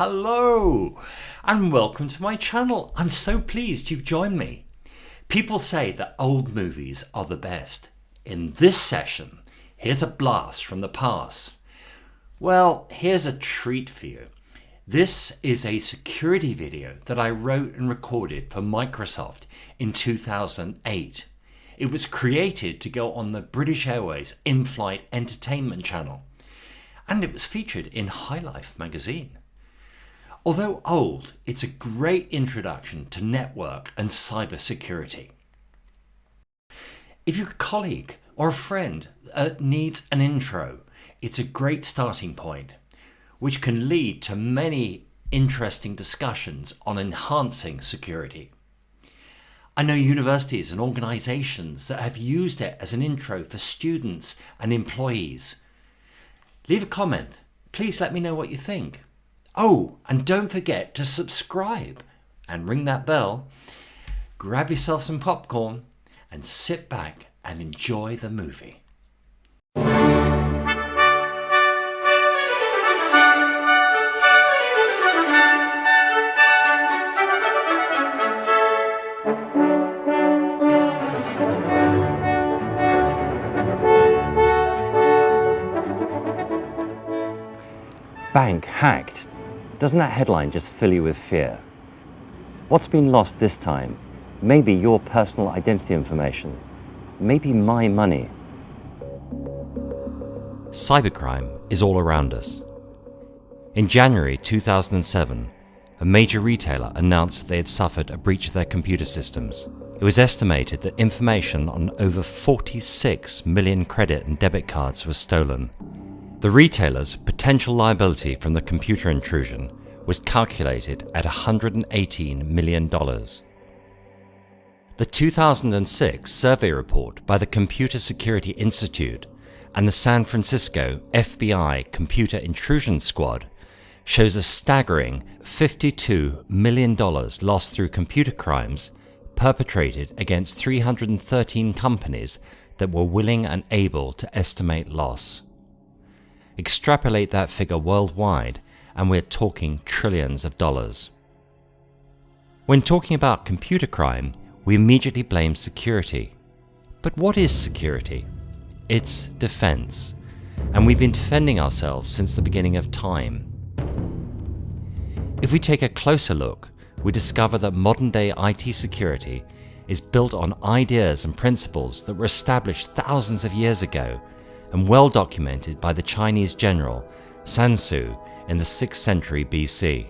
Hello and welcome to my channel. I'm so pleased you've joined me. People say that old movies are the best. In this session, here's a blast from the past. Well, here's a treat for you. This is a security video that I wrote and recorded for Microsoft in 2008. It was created to go on the British Airways in-flight entertainment channel, and it was featured in High Life magazine. Although old, it's a great introduction to network and cyber security. If your colleague or a friend needs an intro, it's a great starting point, which can lead to many interesting discussions on enhancing security. I know universities and organizations that have used it as an intro for students and employees. Leave a comment. Please let me know what you think. Oh, and don't forget to subscribe and ring that bell. Grab yourself some popcorn and sit back and enjoy the movie. Bank hacked. Doesn't that headline just fill you with fear? What's been lost this time? Maybe your personal identity information. Maybe my money. Cybercrime is all around us. In January 2007, a major retailer announced they had suffered a breach of their computer systems. It was estimated that information on over 46 million credit and debit cards was stolen. The retailer's potential liability from the computer intrusion was calculated at $118 million. The 2006 survey report by the Computer Security Institute and the San Francisco FBI Computer Intrusion Squad shows a staggering $52 million lost through computer crimes perpetrated against 313 companies that were willing and able to estimate loss. Extrapolate that figure worldwide and we're talking trillions of dollars. When talking about computer crime, we immediately blame security. But what is security? It's defense, and we've been defending ourselves since the beginning of time. If we take a closer look, we discover that modern-day IT security is built on ideas and principles that were established thousands of years ago and well documented by the Chinese general Sun Tzu in the 6th century BC.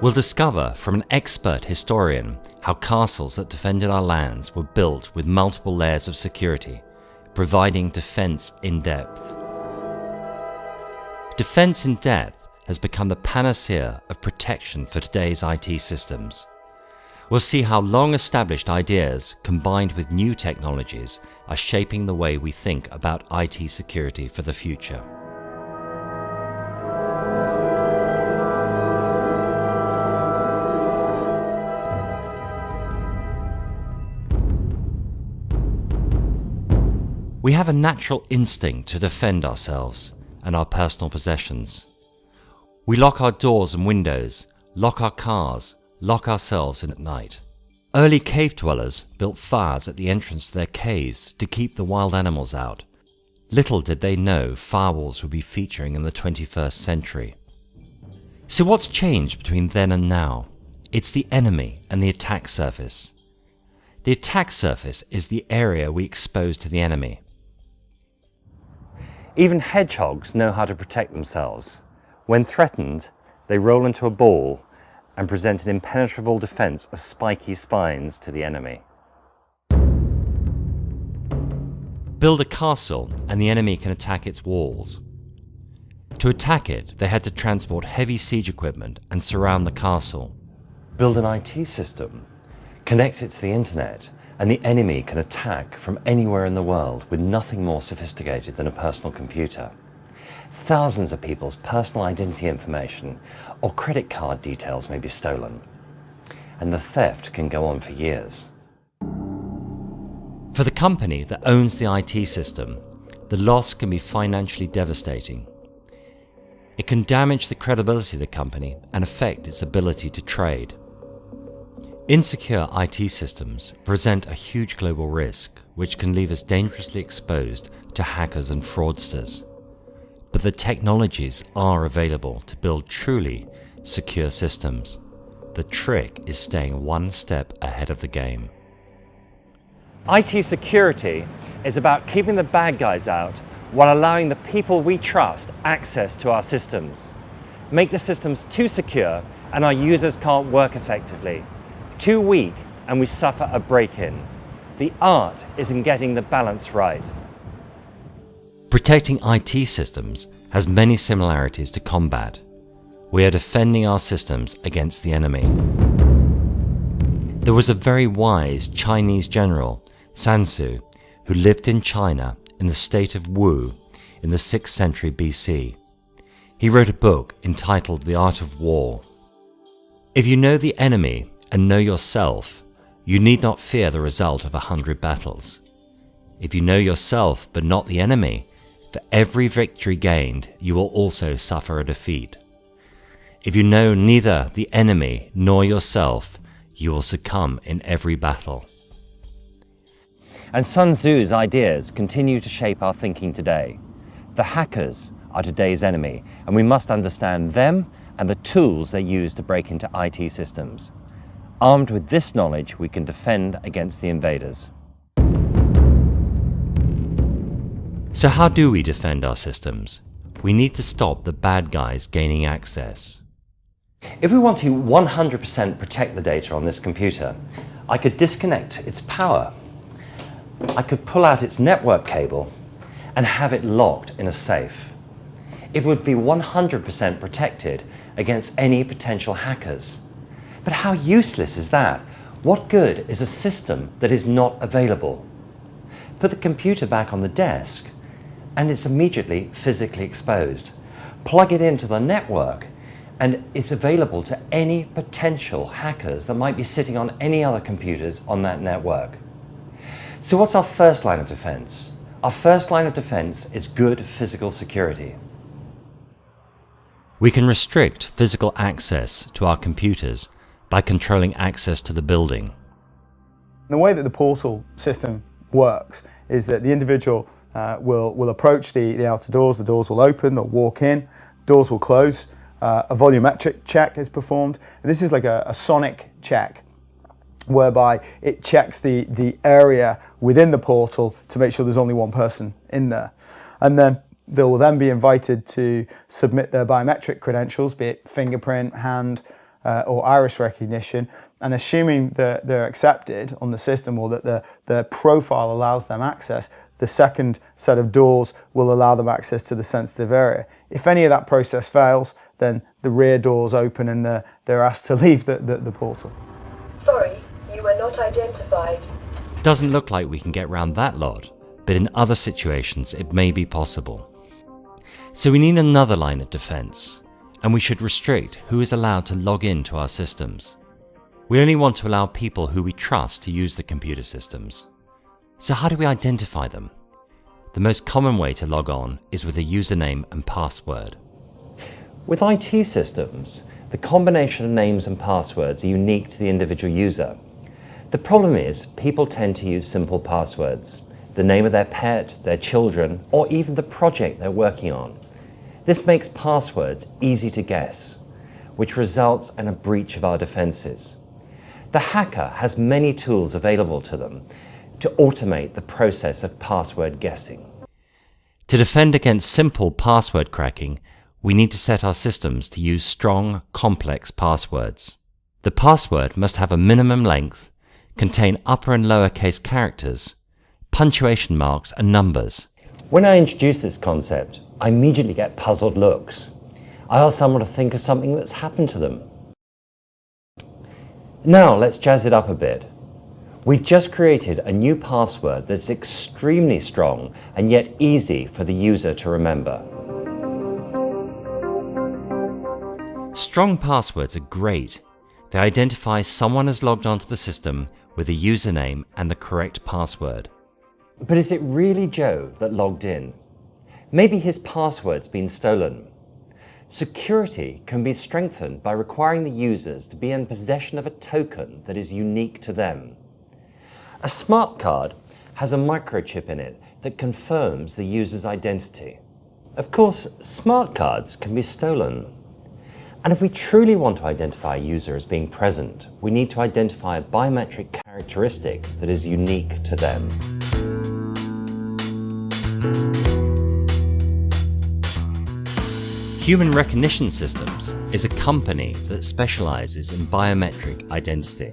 We'll discover from an expert historian how castles that defended our lands were built with multiple layers of security, providing defense in depth. Defense in depth has become the panacea of protection for today's IT systems. We'll see how long-established ideas combined with new technologies are shaping the way we think about IT security for the future. We have a natural instinct to defend ourselves and our personal possessions. We lock our doors and windows, lock our cars, lock ourselves in at night. Early cave dwellers built fires at the entrance to their caves to keep the wild animals out. Little did they know firewalls would be featuring in the 21st century. So what's changed between then and now? It's the enemy and the attack surface. The attack surface is the area we expose to the enemy. Even hedgehogs know how to protect themselves. When threatened, they roll into a ball and present an impenetrable defense of spiky spines to the enemy. Build a castle and the enemy can attack its walls. To attack it, they had to transport heavy siege equipment and surround the castle. Build an IT system, connect it to the internet, and the enemy can attack from anywhere in the world with nothing more sophisticated than a personal computer. Thousands of people's personal identity information or credit card details may be stolen, and the theft can go on for years. For the company that owns the IT system, the loss can be financially devastating. It can damage the credibility of the company and affect its ability to trade. Insecure IT systems present a huge global risk, which can leave us dangerously exposed to hackers and fraudsters. But the technologies are available to build truly secure systems. The trick is staying one step ahead of the game. IT security is about keeping the bad guys out while allowing the people we trust access to our systems. Make the systems too secure and our users can't work effectively. Too weak and we suffer a break-in. The art is in getting the balance right. Protecting IT systems has many similarities to combat. We are defending our systems against the enemy. There was a very wise Chinese general, Sun Tzu, who lived in China in the state of Wu in the 6th century BC. He wrote a book entitled The Art of War. If you know the enemy and know yourself, you need not fear the result of 100 battles. If you know yourself but not the enemy, for every victory gained, you will also suffer a defeat. If you know neither the enemy nor yourself, you will succumb in every battle. And Sun Tzu's ideas continue to shape our thinking today. The hackers are today's enemy, and we must understand them and the tools they use to break into IT systems. Armed with this knowledge, we can defend against the invaders. So how do we defend our systems? We need to stop the bad guys gaining access. If we want to 100% protect the data on this computer, I could disconnect its power. I could pull out its network cable and have it locked in a safe. It would be 100% protected against any potential hackers. But how useless is that? What good is a system that is not available? Put the computer back on the desk and it's immediately physically exposed. Plug it into the network and it's available to any potential hackers that might be sitting on any other computers on that network. So what's our first line of defense? Our first line of defense is good physical security. We can restrict physical access to our computers by controlling access to the building. The way that the portal system works is that the individual will approach the outer doors, the doors will open, they'll walk in, doors will close, a volumetric check is performed. And this is like a sonic check, whereby it checks the area within the portal to make sure there's only one person in there. And then they will then be invited to submit their biometric credentials, be it fingerprint, hand, or iris recognition. And assuming that they're accepted on the system or that their profile allows them access, the second set of doors will allow them access to the sensitive area. If any of that process fails, then the rear doors open and they're asked to leave the portal. Sorry, you were not identified. Doesn't look like we can get around that lot, but in other situations it may be possible. So we need another line of defense, and we should restrict who is allowed to log into our systems. We only want to allow people who we trust to use the computer systems. So how do we identify them? The most common way to log on is with a username and password. With IT systems, the combination of names and passwords are unique to the individual user. The problem is people tend to use simple passwords, the name of their pet, their children, or even the project they're working on. This makes passwords easy to guess, which results in a breach of our defenses. The hacker has many tools available to them to automate the process of password guessing. To defend against simple password cracking, we need to set our systems to use strong, complex passwords. The password must have a minimum length, contain upper and lower case characters, punctuation marks and numbers. When I introduce this concept, I immediately get puzzled looks. I ask someone to think of something that's happened to them. Now let's jazz it up a bit. We've just created a new password that's extremely strong and yet easy for the user to remember. Strong passwords are great. They identify someone has logged onto the system with a username and the correct password. But is it really Joe that logged in? Maybe his password's been stolen. Security can be strengthened by requiring the users to be in possession of a token that is unique to them. A smart card has a microchip in it that confirms the user's identity. Of course, smart cards can be stolen. And if we truly want to identify a user as being present, we need to identify a biometric characteristic that is unique to them. Human Recognition Systems is a company that specializes in biometric identity.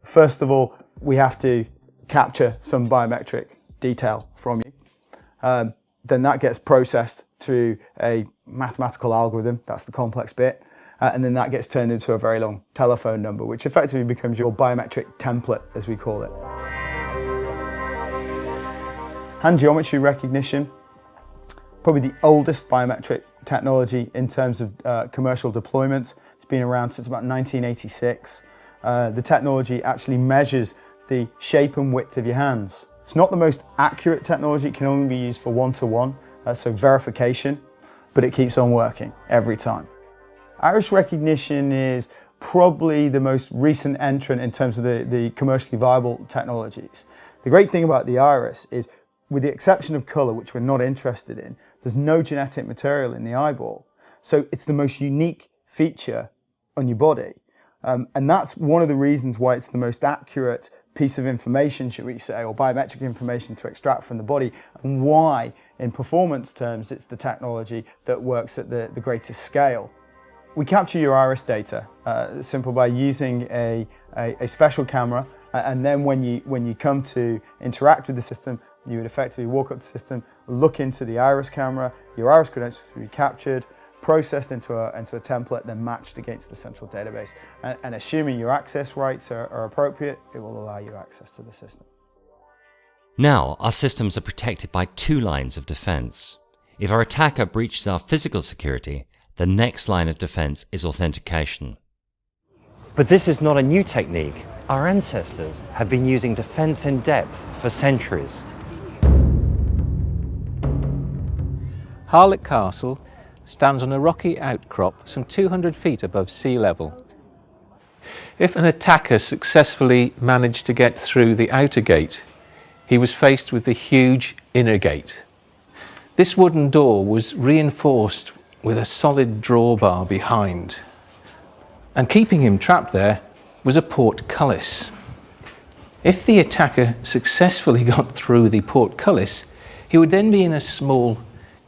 First of all, we have to capture some biometric detail from you. Then that gets processed through a mathematical algorithm, that's the complex bit, and then that gets turned into a very long telephone number, which effectively becomes your biometric template, as we call it. Hand geometry recognition, probably the oldest biometric technology in terms of commercial deployment. It's been around since about 1986. The technology actually measures the shape and width of your hands. It's not the most accurate technology, it can only be used for one-to-one, so verification, but it keeps on working every time. Iris recognition is probably the most recent entrant in terms of the commercially viable technologies. The great thing about the iris is, with the exception of colour, which we're not interested in, there's no genetic material in the eyeball. So it's the most unique feature on your body. And that's one of the reasons why it's the most accurate piece of information, should we say, or biometric information to extract from the body, and why, in performance terms, it's the technology that works at the greatest scale. We capture your iris data, simple by using a special camera, and then when you come to interact with the system, you would effectively walk up to the system, look into the iris camera, your iris credentials will be captured, processed into a template, then matched against the central database. And assuming your access rights are appropriate, it will allow you access to the system. Now, our systems are protected by two lines of defense. If our attacker breaches our physical security, the next line of defense is authentication. But this is not a new technique. Our ancestors have been using defense in depth for centuries. Harlech Castle stands on a rocky outcrop some 200 feet above sea level. If an attacker successfully managed to get through the outer gate, he was faced with the huge inner gate. This wooden door was reinforced with a solid drawbar behind, and keeping him trapped there was a portcullis. If the attacker successfully got through the portcullis, he would then be in a small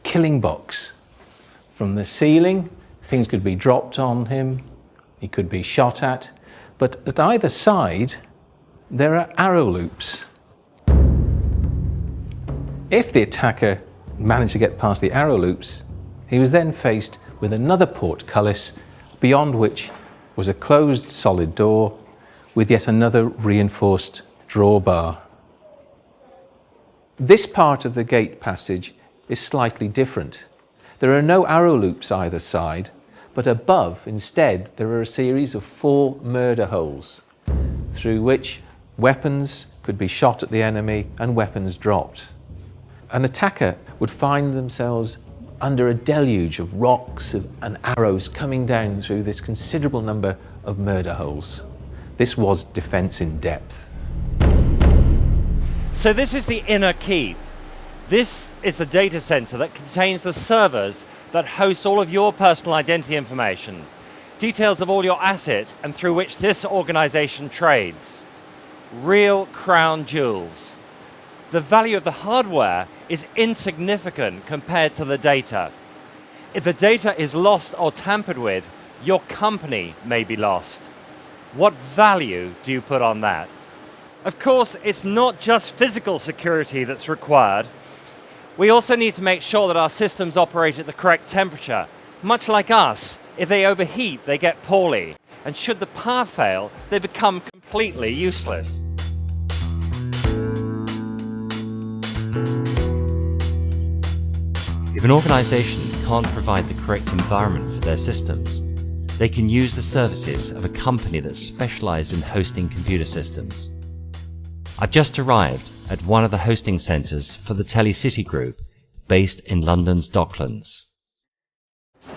killing box. From the ceiling, things could be dropped on him, he could be shot at, but at either side there are arrow loops. If the attacker managed to get past the arrow loops, he was then faced with another portcullis, beyond which was a closed solid door with yet another reinforced drawbar. This part of the gate passage is slightly different. There are no arrow loops either side, but above, instead, there are a series of 4 murder holes through which weapons could be shot at the enemy and weapons dropped. An attacker would find themselves under a deluge of rocks and arrows coming down through this considerable number of murder holes. This was defense in depth. So this is the inner keep. This is the data center that contains the servers that host all of your personal identity information, details of all your assets, and through which this organization trades. Real crown jewels. The value of the hardware is insignificant compared to the data. If the data is lost or tampered with, your company may be lost. What value do you put on that? Of course, it's not just physical security that's required. We also need to make sure that our systems operate at the correct temperature. Much like us, if they overheat, they get poorly. And should the power fail, they become completely useless. If an organization can't provide the correct environment for their systems, they can use the services of a company that specializes in hosting computer systems. I've just arrived at one of the hosting centres for the Telecity Group, based in London's Docklands.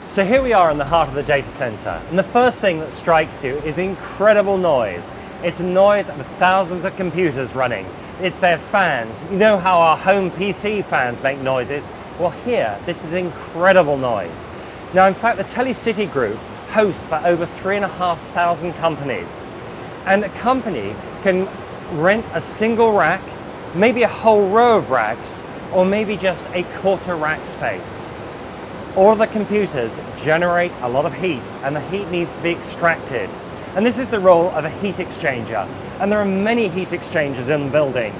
So here we are in the heart of the data centre, and the first thing that strikes you is the incredible noise. It's a noise of thousands of computers running. It's their fans. You know how our home PC fans make noises? Well, here, this is incredible noise. Now, in fact, the Telecity Group hosts for over 3,500 companies. And a company can rent a single rack, maybe a whole row of racks, or maybe just a quarter rack space. All of the computers generate a lot of heat, and the heat needs to be extracted. And this is the role of a heat exchanger. And there are many heat exchangers in the building.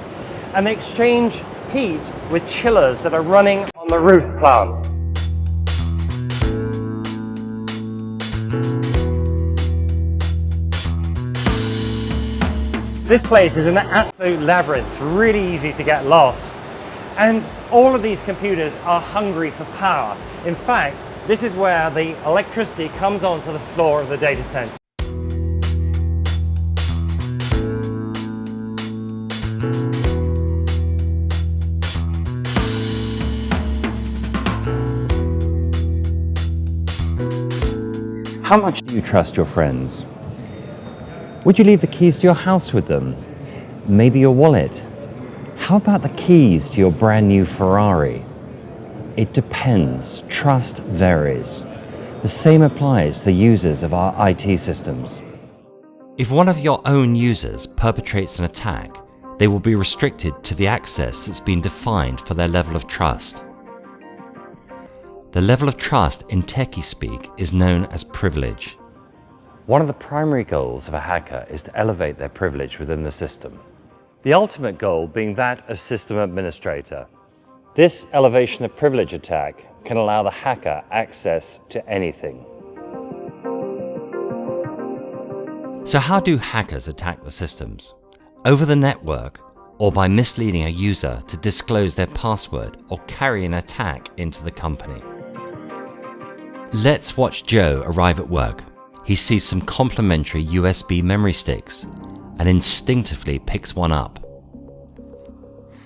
And they exchange heat with chillers that are running on the roof plant. This place is an absolute labyrinth, really easy to get lost. And all of these computers are hungry for power. In fact, this is where the electricity comes onto the floor of the data center. How much do you trust your friends? Would you leave the keys to your house with them? Maybe your wallet? How about the keys to your brand new Ferrari? It depends. Trust varies. The same applies to the users of our IT systems. If one of your own users perpetrates an attack, they will be restricted to the access that's been defined for their level of trust. The level of trust in techie speak is known as privilege. One of the primary goals of a hacker is to elevate their privilege within the system. The ultimate goal being that of system administrator. This elevation of privilege attack can allow the hacker access to anything. So how do hackers attack the systems? Over the network, or by misleading a user to disclose their password or carry an attack into the company. Let's watch Joe arrive at work. He sees some complimentary USB memory sticks and instinctively picks one up.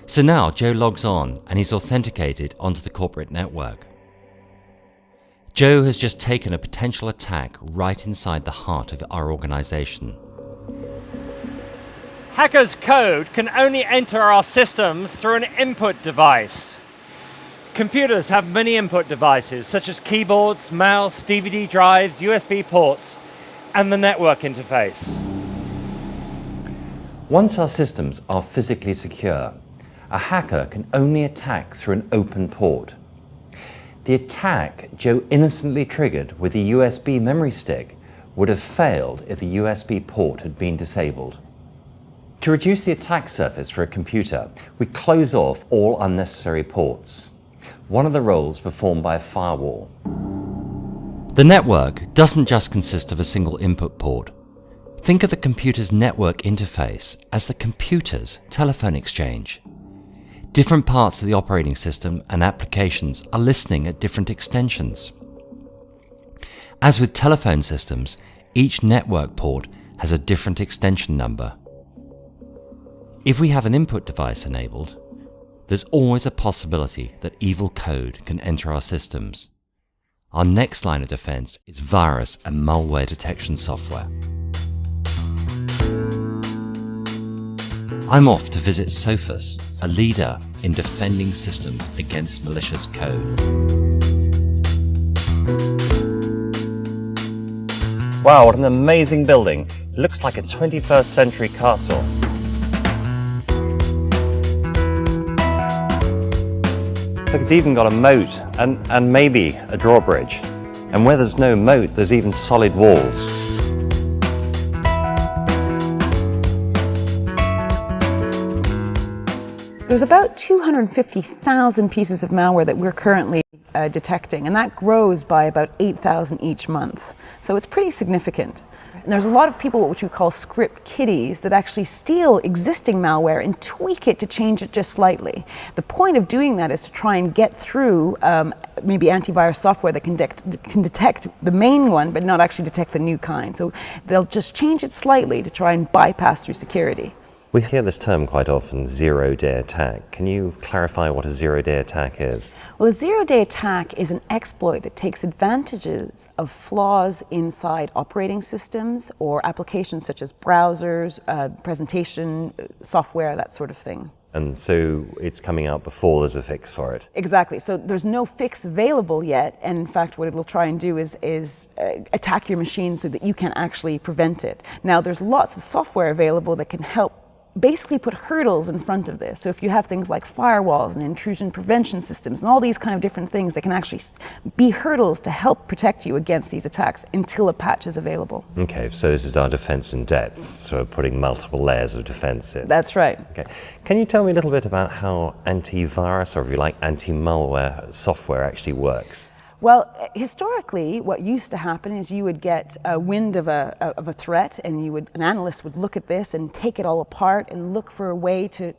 So now Joe logs on and he's authenticated onto the corporate network. Joe has just taken a potential attack right inside the heart of our organization. Hackers' code can only enter our systems through an input device. Computers have many input devices such as keyboards, mouse, DVD drives, USB ports, and the network interface. Once our systems are physically secure, a hacker can only attack through an open port. The attack Joe innocently triggered with the USB memory stick would have failed if the USB port had been disabled. To reduce the attack surface for a computer, we close off all unnecessary ports, one of the roles performed by a firewall. The network doesn't just consist of a single input port. Think of the computer's network interface as the computer's telephone exchange. Different parts of the operating system and applications are listening at different extensions. As with telephone systems, each network port has a different extension number. If we have an input device enabled, there's always a possibility that evil code can enter our systems. Our next line of defense is virus and malware detection software. I'm off to visit Sophos, a leader in defending systems against malicious code. Wow, what an amazing building. It looks like a 21st century castle. Look, it's even got a moat and maybe a drawbridge. And where there's no moat, there's even solid walls. There's about 250,000 pieces of malware that we're currently detecting, and that grows by about 8,000 each month. So it's pretty significant. And there's a lot of people, which we call script kiddies, that actually steal existing malware and tweak it to change it just slightly. The point of doing that is to try and get through maybe antivirus software that can detect the main one, but not actually detect the new kind. So they'll just change it slightly to try and bypass through security. We hear this term quite often, zero-day attack. Can you clarify what a zero-day attack is? Well, a zero-day attack is an exploit that takes advantages of flaws inside operating systems or applications such as browsers, presentation, software, that sort of thing. And so it's coming out before there's a fix for it. Exactly. So there's no fix available yet, and in fact what it will try and do is attack your machine so that you can actually prevent it. Now there's lots of software available that can help basically put hurdles in front of this. So if you have things like firewalls and intrusion prevention systems and all these kind of different things that can actually be hurdles to help protect you against these attacks until a patch is available. Okay, so this is our defense in depth, so putting multiple layers of defense in. That's right. Okay. Can you tell me a little bit about how antivirus, or if you like, anti-malware software actually works? Well, historically, what used to happen is you would get a wind of a threat, and an analyst would look at this and take it all apart and look for a way to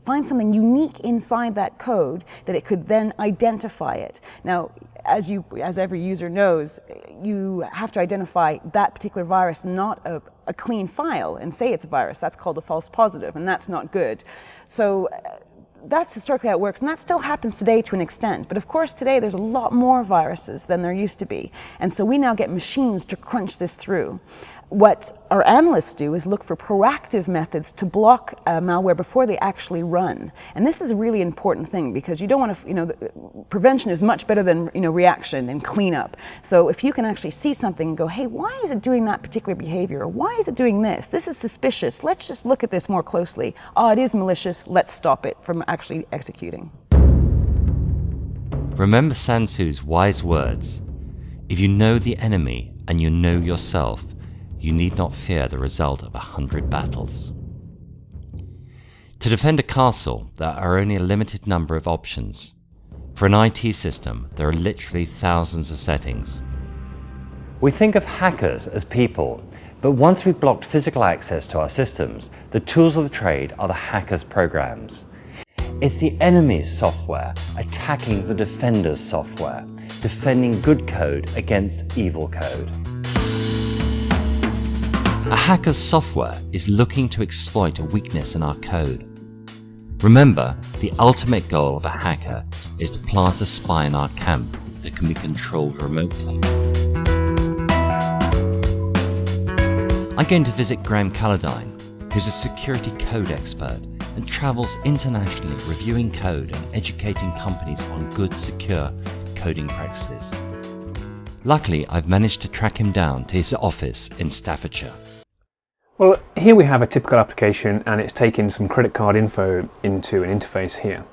find something unique inside that code that it could then identify it. Now, as every user knows, you have to identify that particular virus, not a clean file, and say it's a virus. That's called a false positive, and that's not good. So that's historically how it works, and that still happens today to an extent. But of course today there's a lot more viruses than there used to be, and so we now get machines to crunch this through. What our analysts do is look for proactive methods to block malware before they actually run. And this is a really important thing, because you don't want to, prevention is much better than, reaction and cleanup. So if you can actually see something and go, hey, why is it doing that particular behavior? Or why is it doing this? This is suspicious. Let's just look at this more closely. Oh, it is malicious. Let's stop it from actually executing. Remember Sansu's wise words. If you know the enemy and you know yourself, you need not fear the result of 100 battles. To defend a castle, there are only a limited number of options. For an IT system, there are literally thousands of settings. We think of hackers as people, but once we've blocked physical access to our systems, the tools of the trade are the hackers' programs. It's the enemy's software attacking the defender's software, defending good code against evil code. A hacker's software is looking to exploit a weakness in our code. Remember, the ultimate goal of a hacker is to plant a spy in our camp that can be controlled remotely. I'm going to visit Graham Calladine, who's a security code expert and travels internationally reviewing code and educating companies on good, secure coding practices. Luckily, I've managed to track him down to his office in Staffordshire. Well, here we have a typical application, and it's taking some credit card info into an interface here.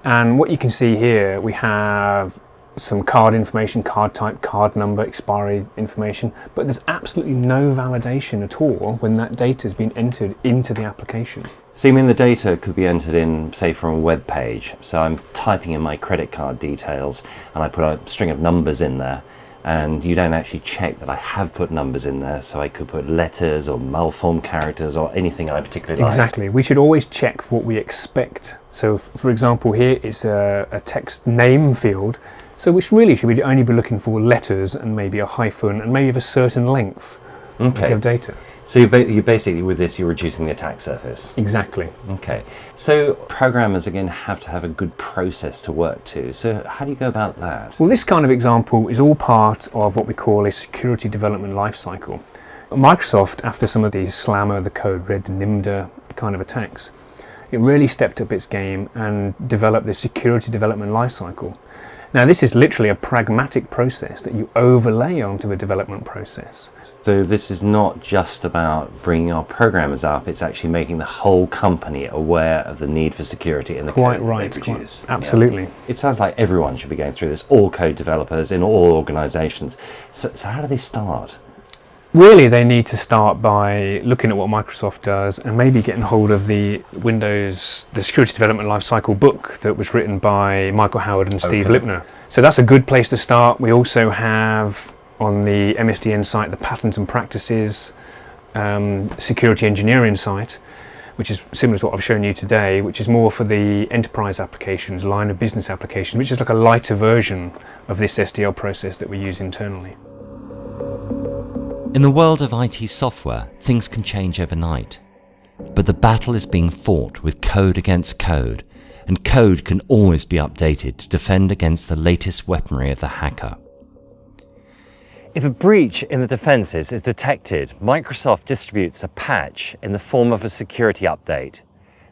And what you can see here, we have some card information, card type, card number, expiry information, but there's absolutely no validation at all when that data has been entered into the application. So you mean the data could be entered in, say, from a web page. So I'm typing in my credit card details and I put a string of numbers in there, and you don't actually check that I have put numbers in there, so I could put letters or malformed characters or anything I particularly like. Exactly. We should always check for what we expect. So for example, here it's a text name field, so which really should we only be looking for letters and maybe a hyphen and maybe of a certain length of data. So you basically, with this, you're reducing the attack surface. Exactly. Okay. So programmers, again, have to have a good process to work to. So how do you go about that? Well, this kind of example is all part of what we call a security development lifecycle. Microsoft, after some of these Slammer, the Code Red, the NIMDA kind of attacks, it really stepped up its game and developed this security development lifecycle. Now, this is literally a pragmatic process that you overlay onto a development process. So this is not just about bringing our programmers up, it's actually making the whole company aware of the need for security in the code they produce. Absolutely. Yeah. It sounds like everyone should be going through this, all code developers in all organizations. So how do they start? Really, they need to start by looking at what Microsoft does and maybe getting hold of the Security Development Lifecycle book that was written by Michael Howard and Steve Lipner. So that's a good place to start. We also have on the MSDN site the Patterns and Practices Security Engineering site, which is similar to what I've shown you today, which is more for the enterprise applications, line of business application, which is like a lighter version of this SDL process that we use internally. In the world of IT software, things can change overnight. But the battle is being fought with code against code, and code can always be updated to defend against the latest weaponry of the hacker. If a breach in the defences is detected, Microsoft distributes a patch in the form of a security update.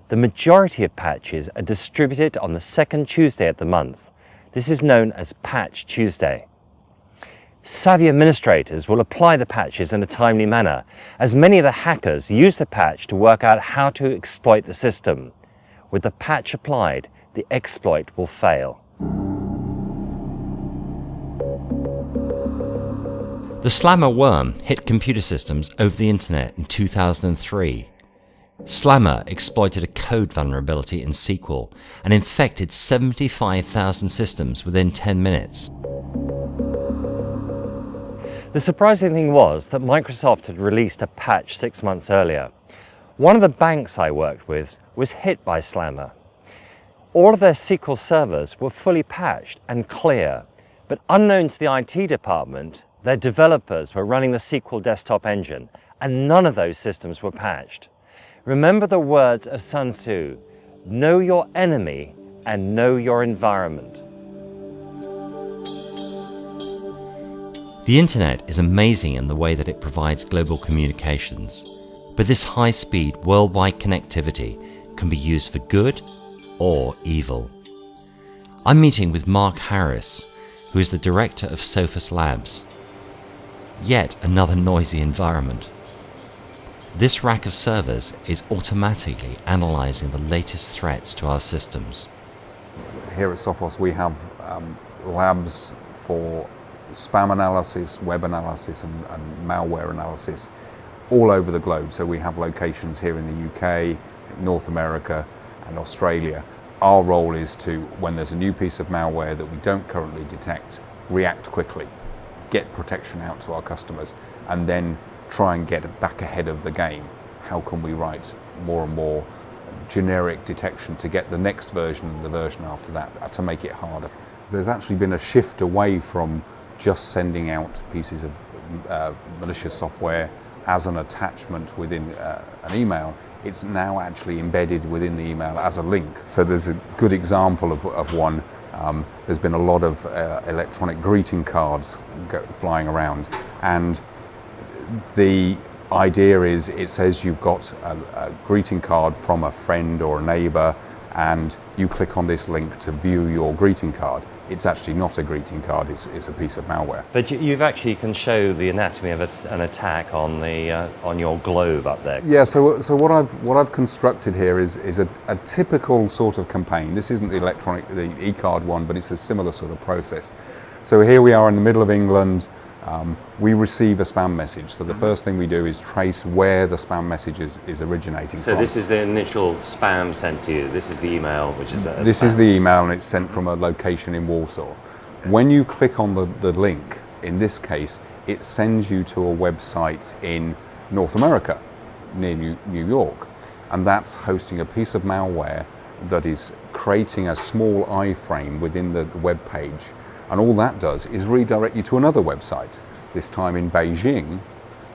The majority of patches are distributed on the second Tuesday of the month. This is known as Patch Tuesday. Savvy administrators will apply the patches in a timely manner, as many of the hackers use the patch to work out how to exploit the system. With the patch applied, the exploit will fail. The Slammer worm hit computer systems over the internet in 2003. Slammer exploited a code vulnerability in SQL and infected 75,000 systems within 10 minutes. The surprising thing was that Microsoft had released a patch 6 months earlier. One of the banks I worked with was hit by Slammer. All of their SQL servers were fully patched and clear, but unknown to the IT department, their developers were running the SQL desktop engine, and none of those systems were patched. Remember the words of Sun Tzu, know your enemy and know your environment. The internet is amazing in the way that it provides global communications, but this high-speed worldwide connectivity can be used for good or evil. I'm meeting with Mark Harris, who is the director of Sophos Labs. Yet another noisy environment. This rack of servers is automatically analysing the latest threats to our systems. Here at Sophos we have labs for spam analysis, web analysis and malware analysis all over the globe. So we have locations here in the UK, North America and Australia. Our role is to, when there's a new piece of malware that we don't currently detect, react quickly, get protection out to our customers, and then try and get back ahead of the game. How can we write more and more generic detection to get the next version and the version after that, to make it harder. There's actually been a shift away from just sending out pieces of malicious software as an attachment within an email. It's now actually embedded within the email as a link. So there's a good example of one. There's been a lot of electronic greeting cards flying around, and the idea is it says you've got a greeting card from a friend or a neighbour, and you click on this link to view your greeting card. It's actually not a greeting card, it's a piece of malware. But you've actually can show the anatomy of an attack on the on your globe up there. Yeah, so what I've constructed here is a typical sort of campaign. This isn't the e-card one, but it's a similar sort of process. So here we are in the middle of England. We receive a spam message. So the first thing we do is trace where the spam message is originating from. So this is the initial spam sent to you. This is the email, which is This is the email, and it's sent from a location in Warsaw. When you click on the link, in this case, it sends you to a website in North America, near New York. And that's hosting a piece of malware that is creating a small iframe within the web page. And all that does is redirect you to another website, this time in Beijing,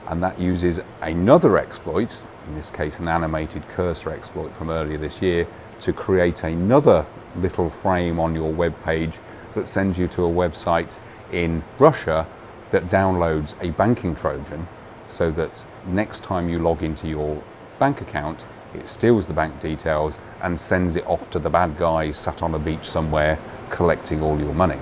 and that uses another exploit, in this case an animated cursor exploit from earlier this year, to create another little frame on your web page that sends you to a website in Russia that downloads a banking Trojan, so that next time you log into your bank account, it steals the bank details and sends it off to the bad guy sat on a beach somewhere collecting all your money.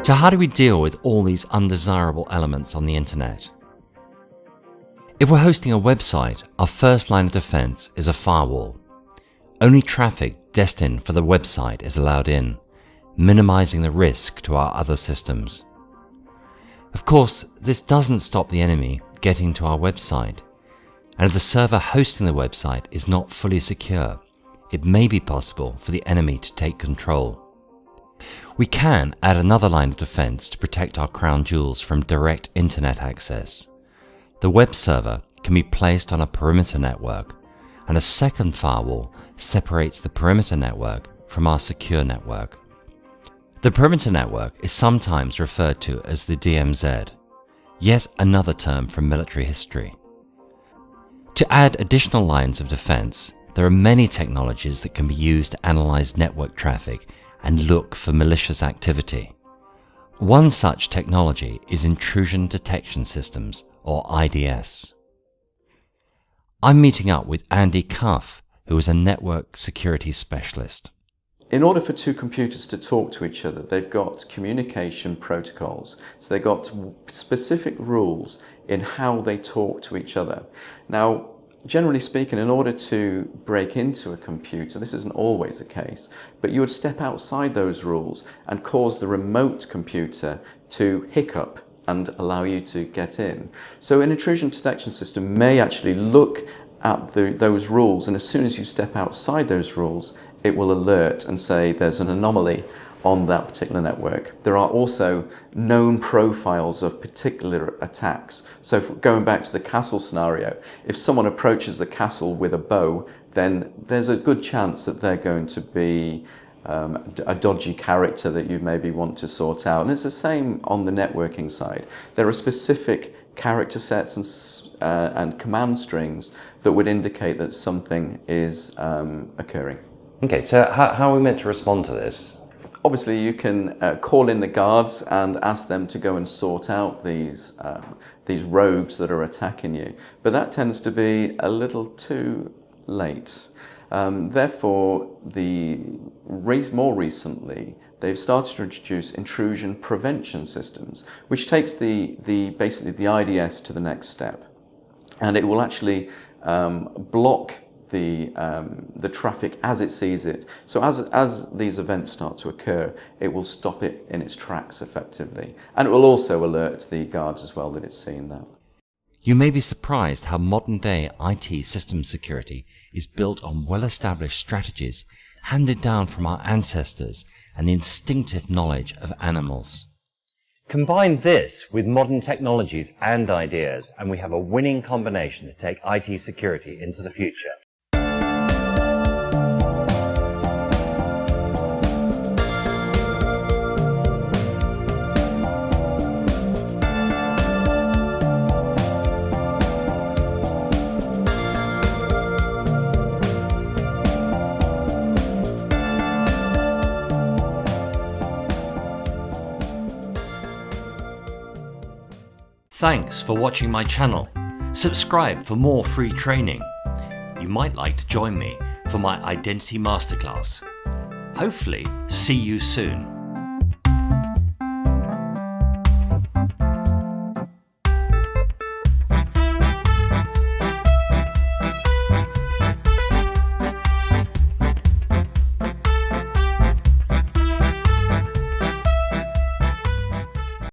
So how do we deal with all these undesirable elements on the internet? If we're hosting a website, our first line of defense is a firewall. Only traffic destined for the website is allowed in, minimizing the risk to our other systems. Of course, this doesn't stop the enemy getting to our website, and if the server hosting the website is not fully secure, it may be possible for the enemy to take control. We can add another line of defense to protect our crown jewels from direct internet access. The web server can be placed on a perimeter network, and a second firewall separates the perimeter network from our secure network. The perimeter network is sometimes referred to as the DMZ, yet another term from military history. To add additional lines of defense, there are many technologies that can be used to analyze network traffic and look for malicious activity. One such technology is intrusion detection systems, or IDS. I'm meeting up with Andy Cuff, who is a network security specialist. In order for two computers to talk to each other, they've got communication protocols. So they've got specific rules in how they talk to each other. Now, generally speaking, in order to break into a computer, this isn't always the case, but you would step outside those rules and cause the remote computer to hiccup and allow you to get in. So an intrusion detection system may actually look at those rules, and as soon as you step outside those rules, it will alert and say there's an anomaly on that particular network. There are also known profiles of particular attacks. So going back to the castle scenario, if someone approaches the castle with a bow, then there's a good chance that they're going to be a dodgy character that you maybe want to sort out. And it's the same on the networking side. There are specific character sets and command strings that would indicate that something is occurring. Okay, so how are we meant to respond to this? Obviously, you can call in the guards and ask them to go and sort out these rogues that are attacking you, but that tends to be a little too late. Therefore, more recently, they've started to introduce intrusion prevention systems, which takes basically the IDS to the next step, and it will actually block the traffic as it sees it. So as these events start to occur, it will stop it in its tracks effectively. And it will also alert the guards as well that it's seen that. You may be surprised how modern-day IT system security is built on well-established strategies handed down from our ancestors and the instinctive knowledge of animals. Combine this with modern technologies and ideas, and we have a winning combination to take IT security into the future. Thanks for watching my channel. Subscribe for more free training. You might like to join me for my Identity Masterclass. Hopefully, see you soon.